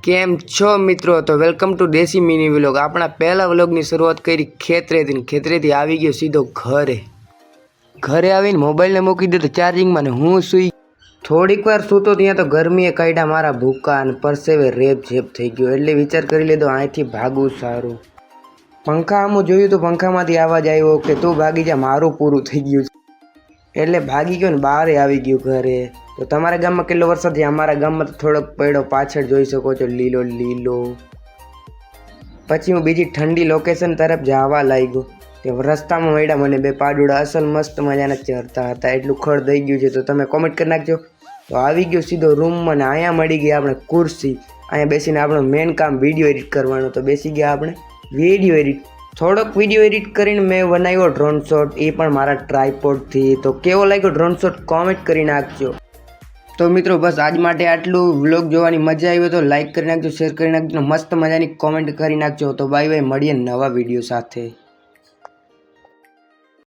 કેમ છો મિત્રો? તો વેલકમ ટુ દેશી મિની વ્લોગ. આપણા પહેલા વ્લોગની શરૂઆત કરી ખેતરેથી આવી ગયો સીધો ઘરે આવીને મોબાઈલને મૂકી દીધો ચાર્જિંગમાં ને હું સૂઈ થોડીક વાર સૂતો ત્યાં તો ગરમીએ કાઢ્યા મારા ભૂકા અને પરસેવે રેપ ઝેપ થઈ ગયો એટલે વિચાર કરી લીધો અહીંથી ભાગવું સારું. પંખા આમ જોયું તો પંખામાંથી અવાજ આવ્યો કે તું ભાગી જા, મારું પૂરું થઈ ગયું એટલે ભાગી ગયો ને બહાર આવી ગયું ઘરે. તો તમારા ગામમાં કેટલો વરસાદ છે? અમારા ગામમાં તો થોડોક પડ્યો, પાછળ જોઈ શકો છો લીલો. પછી હું બીજી ઠંડી લોકેશન તરફ જવા લાગ્યો. તે રસ્તામાં મળ્યા મને બે પાડુડા, અસલ મસ્ત મજાના ચરતા હતા. એટલું ખડ દઈ ગયું છે તો તમે કોમેન્ટ કરી નાખજો. તો આવી ગયો સીધો રૂમમાં ને અહીંયા મળી ગઈ આપણે ખુરશી. અહીંયા બેસીને આપણો મેન કામ વિડીયો એડિટ કરવાનો. તો બેસી ગયા આપણે વિડીયો એડિટ. થોડોક વિડીયો એડિટ કરીને મેં બનાવ્યો ડ્રોન શોટ, એ પણ મારા ટ્રાયપોડથી. તો કેવો લાગ્યો ડ્રોન શોટ કોમેન્ટ કરી નાખજો. તો મિત્રો બસ આજ માટે આટલું. વ્લોગ જોવાની મજા આવી તો લાઈક કરી નાખજો, શેર કરી નાખજો, મસ્ત મજાની કોમેન્ટ કરી નાખજો. તો બાય બાય, મળીએ નવા વિડીયો સાથે.